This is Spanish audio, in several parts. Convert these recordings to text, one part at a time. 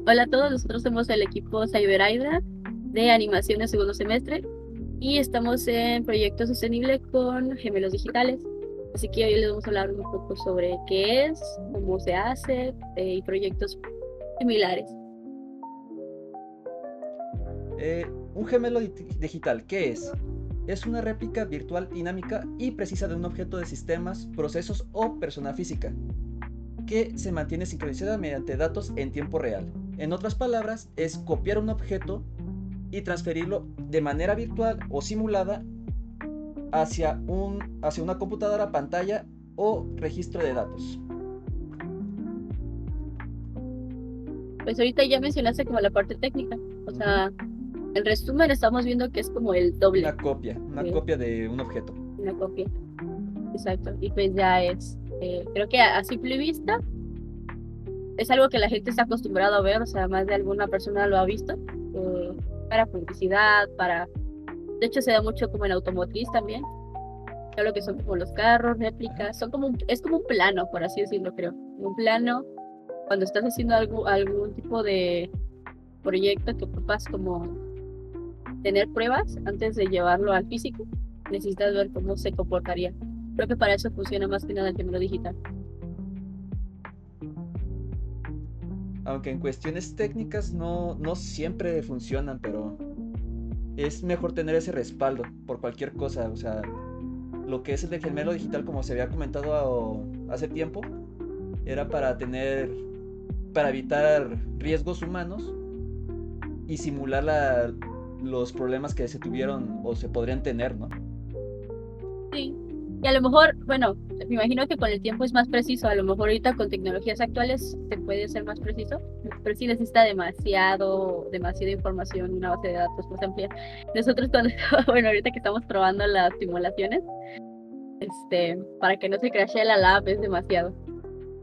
Hola a todos, nosotros somos el equipo Cyber Hydra de animación de segundo semestre y estamos en proyecto sostenible con gemelos digitales. Así que hoy les vamos a hablar un poco sobre qué es, cómo se hace y proyectos similares. Un gemelo digital, ¿qué es? Es una réplica virtual dinámica y precisa de un objeto de sistemas, procesos o persona física, que se mantiene sincronizada mediante datos en tiempo real. En otras palabras, es copiar un objeto y transferirlo de manera virtual o simulada hacia una computadora, pantalla o registro de datos. Pues ahorita ya mencionaste como la parte técnica, o Ujú. sea, en resumen estamos viendo que es como el doble Una de copia de un objeto. una copia, exacto, y pues ya es, creo que a simple vista es algo que la gente está acostumbrado a ver, o sea, más de alguna persona lo ha visto, para publicidad, de hecho se da mucho como en automotriz también, todo lo que son como los carros, Ajá. réplicas, es como un plano, por así decirlo, creo, un plano, cuando estás haciendo algún tipo de proyecto que ocupas como tener pruebas antes de llevarlo al físico, necesitas ver cómo se comportaría. Creo que para eso funciona más que nada el gemelo digital. Aunque en cuestiones técnicas no siempre funcionan, pero es mejor tener ese respaldo por cualquier cosa. O sea, lo que es el de gemelo digital, como se había comentado hace tiempo, era para evitar riesgos humanos y simular los problemas que se tuvieron o se podrían tener, ¿no? Sí, y a lo mejor, bueno, me imagino que con el tiempo es más preciso, a lo mejor ahorita con tecnologías actuales se puede ser más preciso, pero sí necesita demasiada información, una base de datos más amplia. Nosotros cuando, bueno, ahorita que estamos probando las simulaciones, para que no se crashee la lab es demasiado.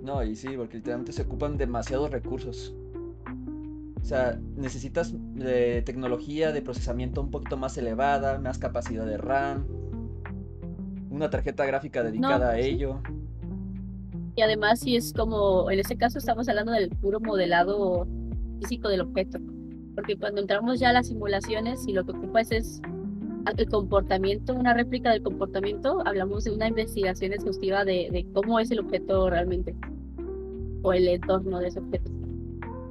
No, y sí, porque literalmente se ocupan demasiados recursos. O sea, necesitas tecnología de procesamiento un poquito más elevada, más capacidad de RAM, una tarjeta gráfica No, dedicada a sí. ello. Y además sí es como, en este caso estamos hablando del puro modelado físico del objeto, porque cuando entramos ya a las simulaciones y lo que ocupas es el comportamiento, una réplica del comportamiento, hablamos de una investigación exhaustiva de cómo es el objeto realmente o el entorno de ese objeto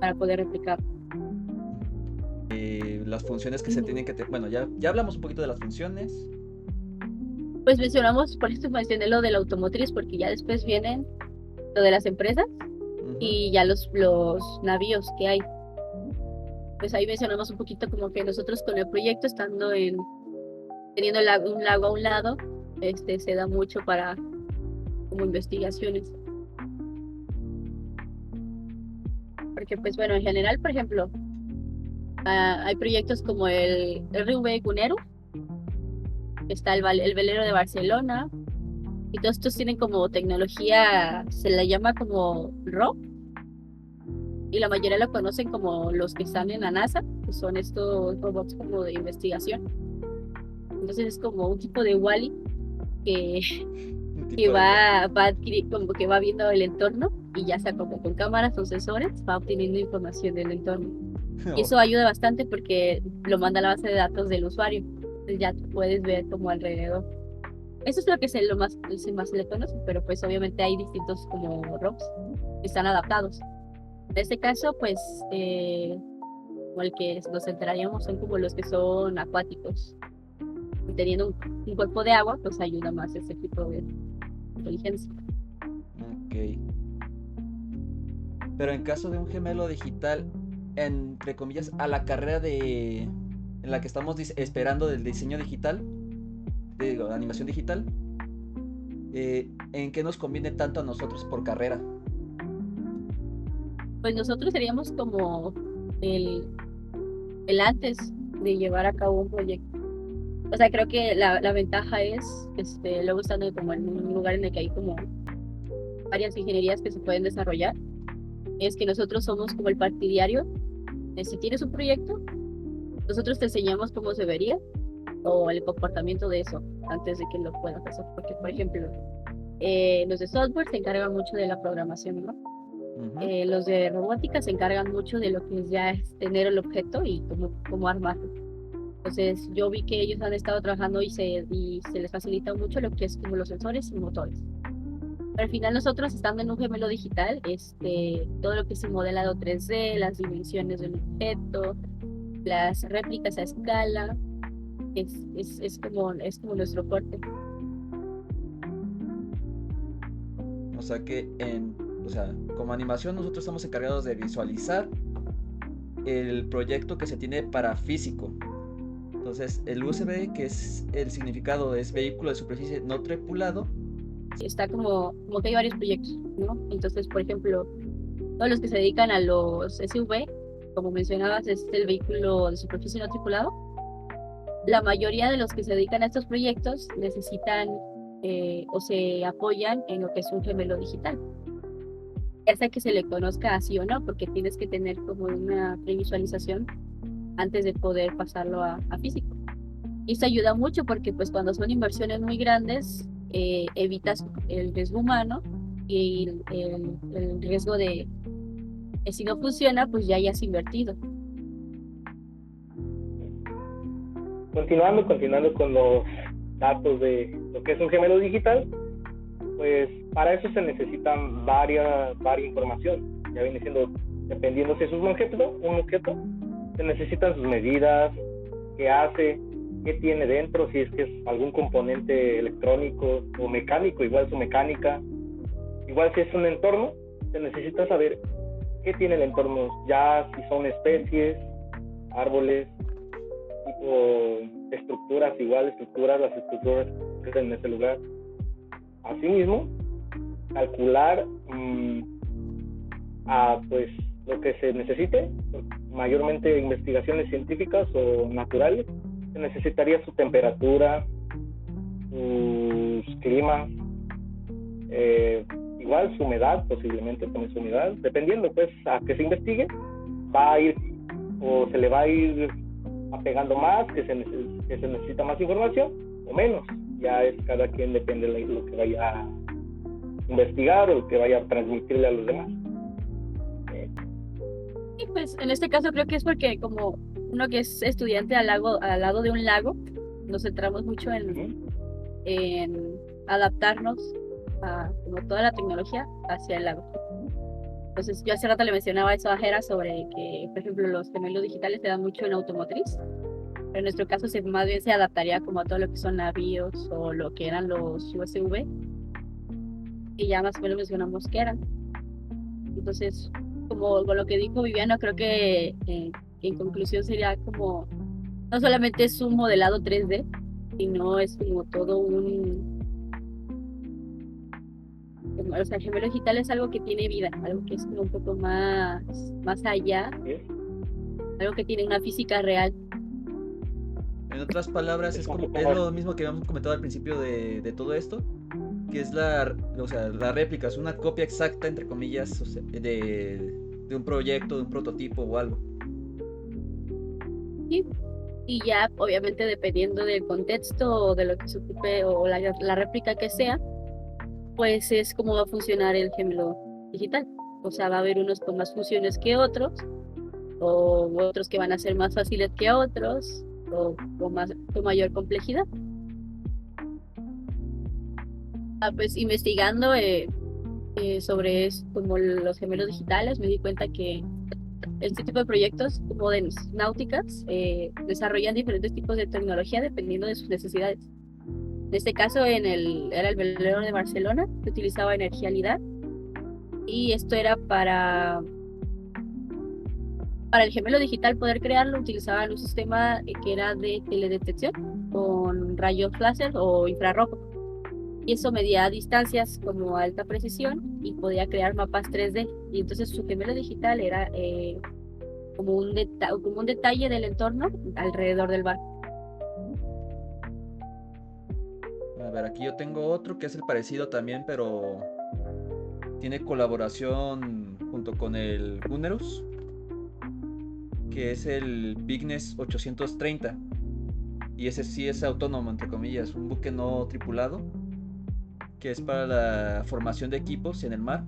para poder replicar. Las funciones que se Ujú. tienen que tener. Bueno, ya hablamos un poquito de las funciones. Pues mencionamos, por eso mencioné lo del automotriz, porque ya después vienen lo de las empresas Ujú. y ya los navíos que hay. Pues ahí mencionamos un poquito como que nosotros con el proyecto, teniendo un lago a un lado, se da mucho para como investigaciones. Porque pues bueno, en general, por ejemplo, hay proyectos como el RV Cunero, está el velero de Barcelona, y todos estos tienen como tecnología, se la llama como RO, y la mayoría lo conocen como los que están en la NASA, que son estos robots como de investigación. Entonces es como un tipo de Wall-E que, Un que tipo de igual. como que va viendo el entorno y ya sea como con cámaras o sensores, va obteniendo información del entorno. Y eso ayuda bastante porque lo manda a la base de datos del usuario. Entonces ya tú puedes ver como alrededor. Eso es lo que más se le conoce, pero pues obviamente hay distintos como ROMs que están adaptados. En este caso, pues, como el que nos centraríamos son como los que son acuáticos. Y teniendo un cuerpo de agua, pues ayuda más ese tipo de inteligencia. Ok. Pero en caso de un gemelo digital, entre comillas, a la carrera en la que estamos esperando del diseño digital, digo, animación digital, ¿en qué nos conviene tanto a nosotros por carrera? Pues nosotros seríamos como el, el antes de llevar a cabo un proyecto. O sea, creo que la ventaja es, luego estando como en un lugar en el que hay como varias ingenierías que se pueden desarrollar, es que nosotros somos como el partidario. Si tienes un proyecto, nosotros te enseñamos cómo se vería o el comportamiento de eso antes de que lo puedas hacer. Porque, por ejemplo, los de software se encargan mucho de la programación, ¿no? Ujú. Los de robótica se encargan mucho de lo que es ya es tener el objeto y cómo armarlo. Entonces yo vi que ellos han estado trabajando y se les facilita mucho lo que es como los sensores y motores. Pero al final nosotros estando en un gemelo digital, todo lo que es el modelado 3D, las dimensiones del objeto, las réplicas a escala, es como nuestro fuerte. O sea que o sea, como animación nosotros estamos encargados de visualizar el proyecto que se tiene para físico. Entonces, el USB, que es el significado, es vehículo de superficie no tripulado. Está como que hay varios proyectos, ¿no? Entonces, por ejemplo, todos los que se dedican a los SUV, como mencionabas, es el vehículo de superficie no tripulado. La mayoría de los que se dedican a estos proyectos necesitan o se apoyan en lo que es un gemelo digital, ya sea que se le conozca así o no, porque tienes que tener como una previsualización antes de poder pasarlo a físico. Y eso ayuda mucho porque pues cuando son inversiones muy grandes, evitas el riesgo humano y el riesgo de que si no funciona, pues ya hayas invertido. Continuando con los datos de lo que es un gemelo digital, pues para eso se necesitan varia información. Ya viene siendo, dependiendo si es un objeto, se necesitan sus medidas, qué hace, qué tiene dentro, si es que es algún componente electrónico o mecánico, igual su mecánica. Igual si es un entorno, se necesita saber qué tiene el entorno, ya si son especies, árboles, tipo estructuras, las estructuras que están en ese lugar. Asimismo, calcular pues lo que se necesite, mayormente investigaciones científicas o naturales, se necesitaría su temperatura, sus climas, igual su humedad, posiblemente también su humedad, dependiendo pues a que se investigue, va a ir o se le va a ir apegando más, que se necesita más información o menos. Ya es cada quien, depende de lo que vaya a investigar o que vaya a transmitirle a los demás. Y pues en este caso creo que es porque como uno que es estudiante al lado de un lago, nos centramos mucho en adaptarnos a como toda la tecnología hacia el lago. Entonces yo hace rato le mencionaba eso a Jera sobre que, por ejemplo, los gemelos digitales se dan mucho en automotriz, pero en nuestro caso más bien se adaptaría como a todo lo que son navíos o lo que eran los USV, y ya más o menos mencionamos que eran. Entonces, como con lo que dijo Viviana, creo que en conclusión sería como, no solamente es un modelado 3D, sino es como todo o sea, el gemelo digital es algo que tiene vida, algo que es como un poco más allá, ¿Sí? algo que tiene una física real. En otras palabras, Es un poco es más. lo mismo que habíamos comentado al principio de todo esto, que es o sea, la réplica, es una copia exacta, entre comillas, o sea, de un proyecto, de un prototipo o algo. ¿Sí? Y ya, obviamente, dependiendo del contexto o de lo que se ocupe o la réplica que sea, pues es como va a funcionar el gemelo digital. O sea, va a haber unos con más funciones que otros, o otros que van a ser más fáciles que otros, con mayor complejidad. Pues investigando sobre como los gemelos digitales, me di cuenta que este tipo de proyectos como de náuticas desarrollan diferentes tipos de tecnología dependiendo de sus necesidades. En este caso, era el velero de Barcelona, que utilizaba energía LIDAR, y esto era para el gemelo digital poder crearlo, utilizaban un sistema que era de teledetección con rayos láser o infrarrojo. Y eso medía distancias como alta precisión y podía crear mapas 3D. Y entonces su gemelo digital era como un detalle del entorno alrededor del barco. A ver, aquí yo tengo otro que es el parecido también, pero tiene colaboración junto con el Gunnerus, que es el Vignes 830. Y ese sí es autónomo, entre comillas, un buque no tripulado, que es para la formación de equipos en el mar.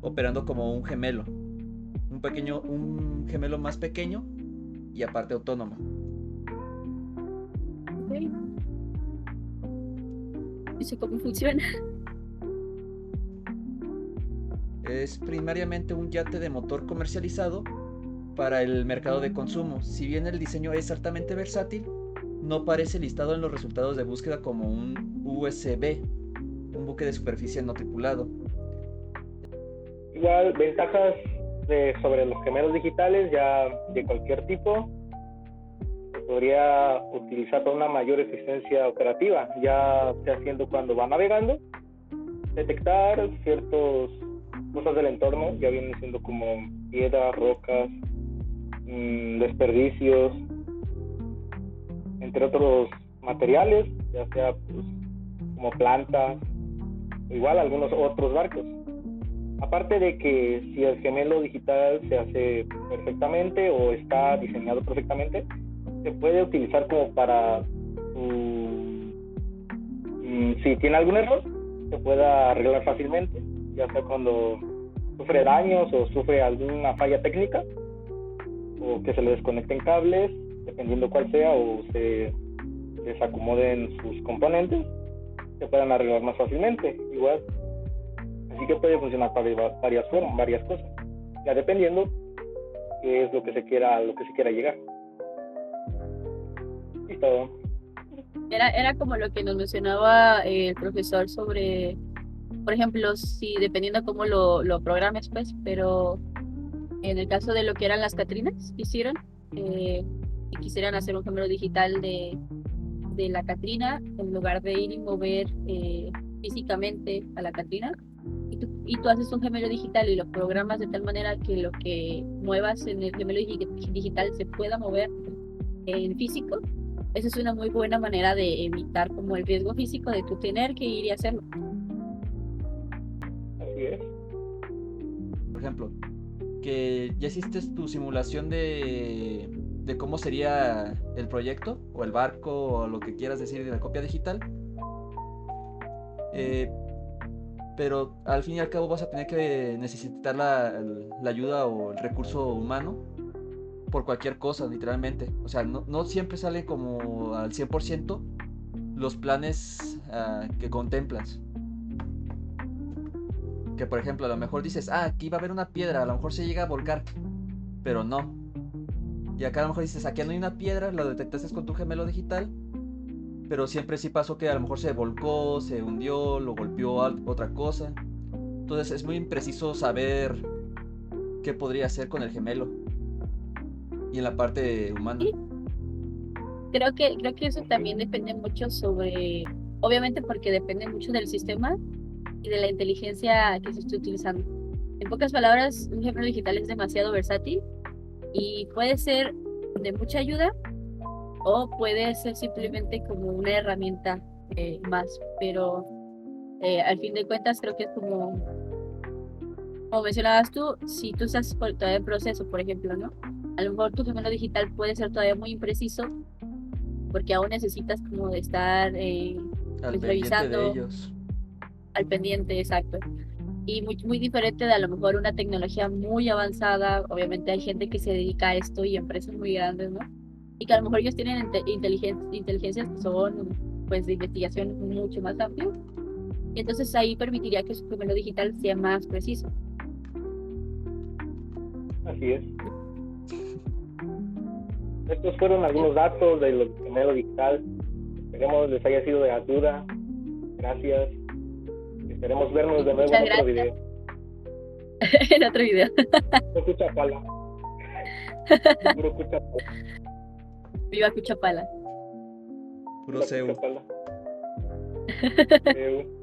operando como un gemelo. Un gemelo más pequeño y aparte autónomo. Ok. ¿Y eso cómo funciona? Es primariamente un yate de motor comercializado para el mercado de consumo. Si bien el diseño es altamente versátil, no aparece listado en los resultados de búsqueda como un USB, un buque de superficie no tripulado. Igual, ventajas sobre los gemelos digitales ya de cualquier tipo. Se podría utilizar para una mayor eficiencia operativa, ya sea haciendo cuando va navegando, detectar ciertas cosas del entorno, ya vienen siendo como piedras, rocas, desperdicios, entre otros materiales, ya sea pues, como plantas, igual algunos otros barcos. Aparte de que si el gemelo digital se hace perfectamente o está diseñado perfectamente, se puede utilizar como para, si tiene algún error, se pueda arreglar fácilmente, ya sea cuando sufre daños o sufre alguna falla técnica, o que se le desconecten cables, dependiendo cuál sea, o se desacomoden sus componentes, se puedan arreglar más fácilmente, igual. Así que puede funcionar para varias formas, varias cosas, ya dependiendo qué es lo que se quiera llegar. Y todo. Era como lo que nos mencionaba el profesor sobre, por ejemplo, si dependiendo cómo lo programes, pues, pero en el caso de lo que eran las Catrinas que hicieron, si quisieran hacer un gemelo digital de la Catrina, en lugar de ir y mover físicamente a la Catrina, y tú haces un gemelo digital y lo programas de tal manera que lo que muevas en el gemelo digital se pueda mover en físico. Esa es una muy buena manera de evitar como el riesgo físico de tú tener que ir y hacerlo. Así es. Por ejemplo, que ya hiciste tu simulación de cómo sería el proyecto o el barco o lo que quieras decir de la copia digital, pero al fin y al cabo vas a tener que necesitar la ayuda o el recurso humano por cualquier cosa, literalmente. O sea, no siempre sale como al 100% los planes que contemplas. Que por ejemplo, a lo mejor dices, aquí va a haber una piedra, a lo mejor se llega a volcar, pero no. Y acá a lo mejor dices, aquí no hay una piedra, lo detectaste con tu gemelo digital, pero siempre sí pasó que a lo mejor se volcó, se hundió, lo golpeó otra cosa. Entonces es muy impreciso saber qué podría hacer con el gemelo. Y en la parte humana. Sí, creo que eso también depende mucho sobre, obviamente porque depende mucho del sistema y de la inteligencia que se esté utilizando. En pocas palabras, un gemelo digital es demasiado versátil y puede ser de mucha ayuda o puede ser simplemente como una herramienta más, pero al fin de cuentas creo que es como mencionabas tú, si tú estás todavía en proceso, por ejemplo, ¿no? A lo mejor tu gemelo digital puede ser todavía muy impreciso porque aún necesitas como de estar Al pues, pendiente de revisando ellos. al pendiente, exacto. Y muy diferente de a lo mejor una tecnología muy avanzada. Obviamente hay gente que se dedica a esto y empresas muy grandes, ¿no? Y que a lo mejor ellos tienen inteligencias que son pues de investigación mucho más amplias. Y entonces ahí permitiría que su gemelo digital sea más preciso. Así es. Estos fueron algunos datos de lo gemelo digital. Esperemos les haya sido de ayuda. Gracias. Esperemos vernos de nuevo Muchas en otro gracias. video. En otro video. Puro Cuchapala. Puro Cuchapala. Viva Cuchapala. Puro CEU. Cuchapala. CEU.